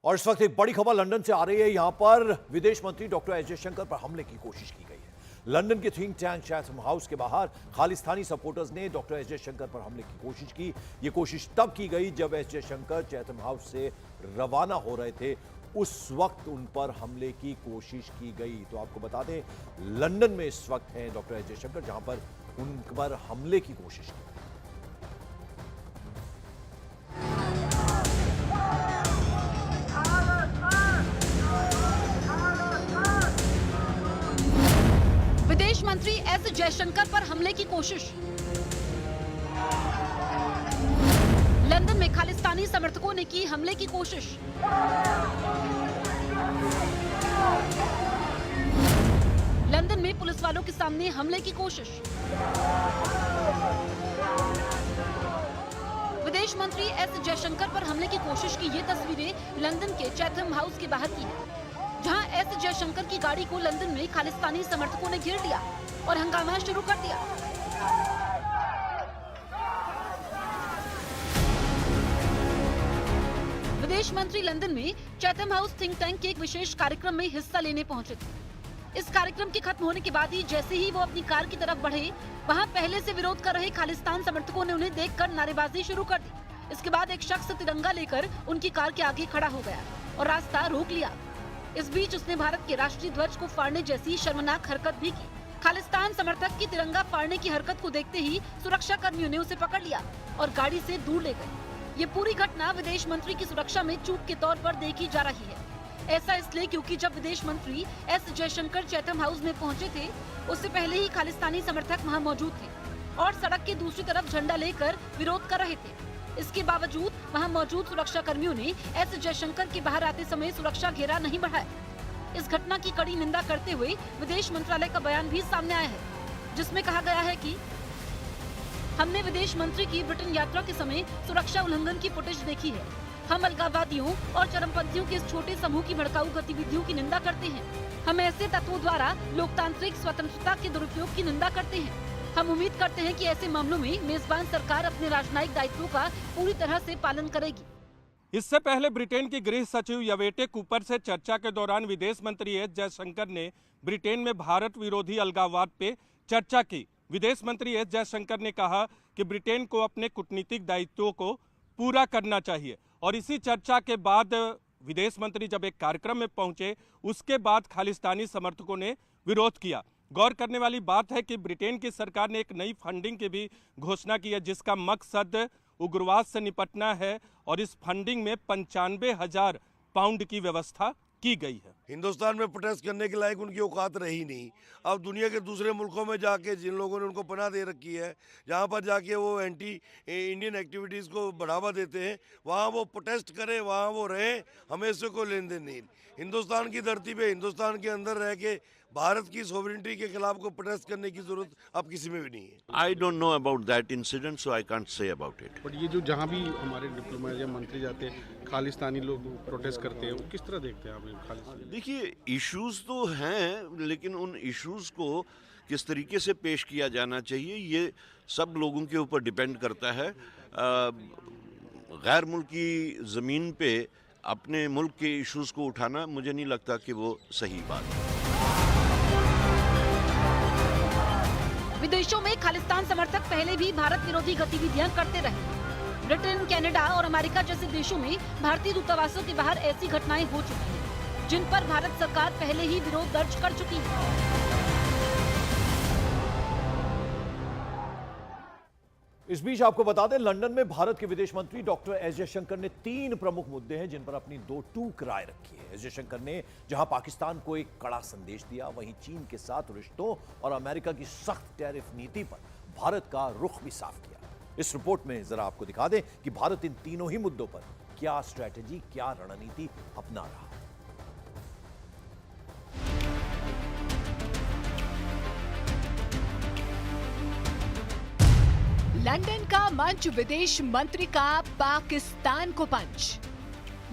और इस वक्त एक बड़ी खबर लंदन से आ रही है। यहां पर विदेश मंत्री डॉक्टर एस जयशंकर पर हमले की कोशिश की गई है। लंदन के थिंक टैंक चैथम हाउस के बाहर खालिस्तानी सपोर्टर्स ने डॉक्टर एस जयशंकर पर हमले की कोशिश की। यह कोशिश तब की गई जब एस जयशंकर चैथम हाउस से रवाना हो रहे थे, उस वक्त उन पर हमले की कोशिश की गई। तो आपको बता दें, लंदन में इस वक्त हैं डॉक्टर एस जयशंकर, जहां पर उन पर हमले की कोशिश की गई। विदेश मंत्री एस जयशंकर पर हमले की कोशिश। लंदन में खालिस्तानी समर्थकों ने की हमले की कोशिश। लंदन में पुलिस वालों के सामने हमले की कोशिश। विदेश मंत्री एस जयशंकर पर हमले की कोशिश की ये तस्वीरें लंदन के चैथम हाउस के बाहर की है, जहां एस जयशंकर की गाड़ी को लंदन में खालिस्तानी समर्थकों ने घेर लिया और हंगामा शुरू कर दिया। विदेश मंत्री लंदन में चैथम हाउस थिंक टैंक के एक विशेष कार्यक्रम में हिस्सा लेने पहुंचे थे। इस कार्यक्रम के खत्म होने के बाद ही जैसे ही वो अपनी कार की तरफ बढ़े, वहां पहले से विरोध कर रहे खालिस्तान समर्थकों ने उन्हें देखकर नारेबाजी शुरू कर दी। इसके बाद एक शख्स तिरंगा लेकर उनकी कार के आगे खड़ा हो गया और रास्ता रोक लिया। इस बीच उसने भारत के राष्ट्रीय ध्वज को फाड़ने जैसी शर्मनाक हरकत भी की। खालिस्तान समर्थक की तिरंगा फाड़ने की हरकत को देखते ही सुरक्षा कर्मियों ने उसे पकड़ लिया और गाड़ी से दूर ले गए। ये पूरी घटना विदेश मंत्री की सुरक्षा में चूक के तौर पर देखी जा रही है। ऐसा इसलिए क्योंकि जब विदेश मंत्री एस जयशंकर चैथम हाउस में पहुंचे थे, उससे पहले ही खालिस्तानी समर्थक वहां मौजूद थे और सड़क के दूसरी तरफ झंडा लेकर विरोध कर रहे थे। इसके बावजूद वहां मौजूद सुरक्षा कर्मियों ने एस जयशंकर के बाहर आते समय सुरक्षा घेरा नहीं बढ़ाया। इस घटना की कड़ी निंदा करते हुए विदेश मंत्रालय का बयान भी सामने आया है, जिसमें कहा गया है कि हमने विदेश मंत्री की ब्रिटेन यात्रा के समय सुरक्षा उल्लंघन की फुटेज देखी है। हम अलगाववादियों और चरमपंथियों के इस छोटे समूह की भड़काऊ गतिविधियों की निंदा करते हैं। हम ऐसे तत्वों द्वारा लोकतांत्रिक स्वतंत्रता के दुरुपयोग की निंदा करते हैं। हम उम्मीद करते हैं कि ऐसे मामलों में मेजबान सरकार अपने राजनयिक दायित्वों का पूरी तरह से पालन करेगी। इससे पहले ब्रिटेन की गृह सचिव यवेटे कूपर से चर्चा के दौरान विदेश मंत्री एस जयशंकर ने ब्रिटेन में भारत विरोधी अलगाववाद पे चर्चा की। विदेश मंत्री एस जयशंकर ने कहा कि ब्रिटेन को अपने कूटनीतिक दायित्वों को पूरा करना चाहिए और इसी चर्चा के बाद विदेश मंत्री जब एक कार्यक्रम में पहुंचे, उसके बाद खालिस्तानी समर्थकों ने विरोध किया। गौर करने वाली बात है कि ब्रिटेन की सरकार ने एक नई फंडिंग की भी घोषणा की है, जिसका मकसद उग्रवाद से निपटना है और इस फंडिंग में 95,000 पाउंड की व्यवस्था की गई है। हिंदुस्तान में प्रोटेस्ट करने के लायक उनकी औकात रही नहीं। अब दुनिया के दूसरे मुल्कों में जाके जिन लोगों ने उनको पनाह दे रखी है, जहाँ पर जाके वो एंटी इंडियन एक्टिविटीज़ को बढ़ावा देते हैं, वहाँ वो प्रोटेस्ट करें, वहाँ वो रहें, हमें इससे कोई लेन देन नहीं। हिंदुस्तान की धरती पे, हिंदुस्तान के अंदर रह के भारत की सोवरेनिटी के खिलाफ को प्रोटेस्ट करने की जरूरत अब किसी में भी नहीं है। I don't know about that incident, so I can't say about it. But ये जो जहाँ भी हमारे डिप्लोमेट या मंत्री जाते हैं, खालिस्तानी लोग प्रोटेस्ट करते हैं, वो किस तरह देखते हैं आप खालिस्तानी? देखिए, इश्यूज तो हैं, लेकिन उन इश्यूज को किस तरीके से पेश किया जाना चाहिए, ये सब लोगों के ऊपर डिपेंड करता है। गैर मुल्की ज़मीन पे अपने मुल्क के इश्यूज को उठाना मुझे नहीं लगता कि वो सही बात है। विदेशों में खालिस्तान समर्थक पहले भी भारत विरोधी गतिविधियां करते रहे। ब्रिटेन, कनाडा और अमेरिका जैसे देशों में भारतीय दूतावासों के बाहर ऐसी घटनाएं हो चुकी हैं, जिन पर भारत सरकार पहले ही विरोध दर्ज कर चुकी है। इस बीच आपको बता दें, लंदन में भारत के विदेश मंत्री डॉक्टर एस जयशंकर ने 3 प्रमुख मुद्दे हैं जिन पर अपनी 2 टूक राय रखी है। एस जयशंकर ने जहां पाकिस्तान को एक कड़ा संदेश दिया, वहीं चीन के साथ रिश्तों और अमेरिका की सख्त टैरिफ नीति पर भारत का रुख भी साफ किया। इस रिपोर्ट में जरा आपको दिखा दें कि भारत इन तीनों ही मुद्दों पर क्या स्ट्रैटेजी, क्या रणनीति अपना रहा है। लंदन का मंच, विदेश मंत्री का पाकिस्तान को पंच।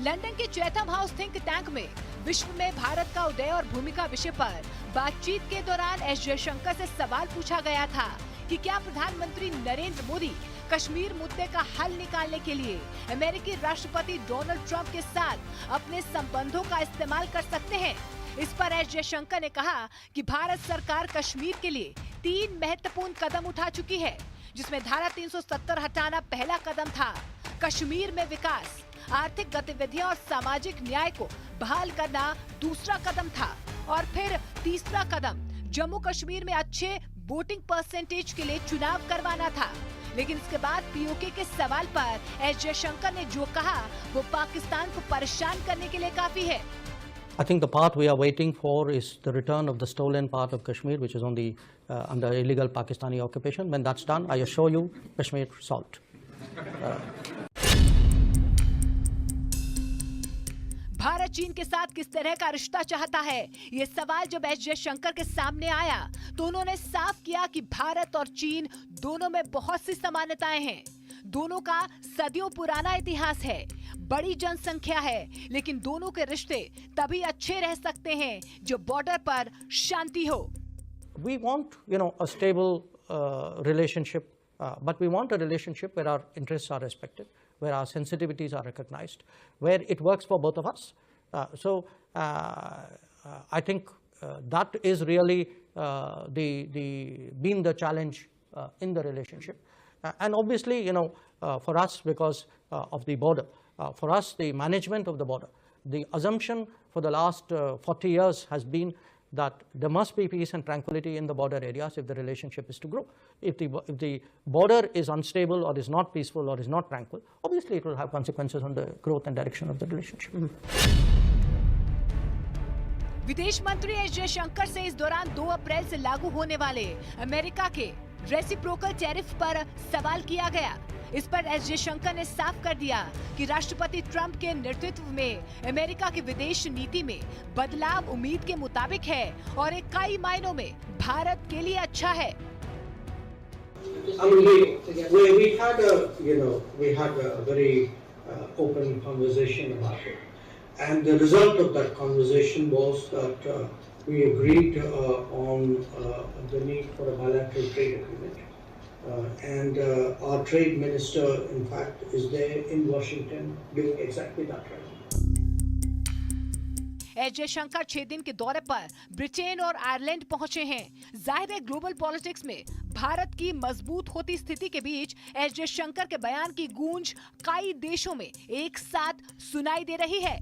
लंदन के चैथम हाउस थिंक टैंक में विश्व में भारत का उदय और भूमिका विषय पर बातचीत के दौरान एस जयशंकर से सवाल पूछा गया था कि क्या प्रधानमंत्री नरेंद्र मोदी कश्मीर मुद्दे का हल निकालने के लिए अमेरिकी राष्ट्रपति डोनाल्ड ट्रंप के साथ अपने संबंधों का इस्तेमाल कर सकते हैं। इस पर एस जयशंकर ने कहा कि भारत सरकार कश्मीर के लिए 3 महत्वपूर्ण कदम उठा चुकी है, जिसमें धारा 370 हटाना पहला कदम था, कश्मीर में विकास, आर्थिक गतिविधियां और सामाजिक न्याय को बहाल करना दूसरा कदम था, और फिर तीसरा कदम जम्मू कश्मीर में अच्छे वोटिंग परसेंटेज के लिए चुनाव करवाना था। लेकिन इसके बाद पीओके के सवाल पर एस जयशंकर ने जो कहा वो पाकिस्तान को परेशान करने के लिए काफी है। I think the path we are waiting for is the return of the stolen part of Kashmir, which is on the under illegal Pakistani occupation. When that's done, I assure you, Kashmir solved. Bharat चीन के साथ किस तरह का रिश्ता चाहता है, ये सवाल जब एस जयशंकर के सामने आया तो उन्होंने साफ किया कि भारत और चीन दोनों में बहुत सी समानताएं हैं। दोनों का सदियों पुराना इतिहास है, बड़ी जनसंख्या है, लेकिन दोनों के रिश्ते तभी अच्छे रह सकते हैं जब बॉर्डर पर शांति हो। We want, a stable relationship, but we want a relationship where our interests are respected, where our sensitivities are recognized, where it works for both of us. So I think that is really been the challenge in the relationship. And obviously, for us, because of the border, for us, the management of the border, the assumption for the last 40 years has been that there must be peace and tranquility in the border areas if the relationship is to grow. If the border is unstable or is not peaceful or is not tranquil, obviously it will have consequences on the growth and direction of the relationship. विदेश मंत्री S Jaishankar से इस दौरान 2 अप्रैल से लागू होने वाले America के रेसिप्रोकल टैरिफ पर सवाल किया गया। इस पर एस जयशंकर ने साफ कर दिया कि राष्ट्रपति ट्रंप के नेतृत्व में अमेरिका की विदेश नीति में बदलाव उम्मीद के मुताबिक है और एक कई मायनों में भारत के लिए अच्छा है। We had a very open conversation about it, and the result of that conversation was that we agreed on the need for a bilateral trade agreement. And our trade minister, in fact, is there in Washington doing exactly that right. S Jaishankar 6 दिन के दौरे पर Britain और Ireland पहुंचे हैं। जाहिर है global politics में भारत की मजबूत होती स्थिति के बीच एस जयशंकर के बयान की गूंज कई देशों में एक साथ सुनाई दे रही है।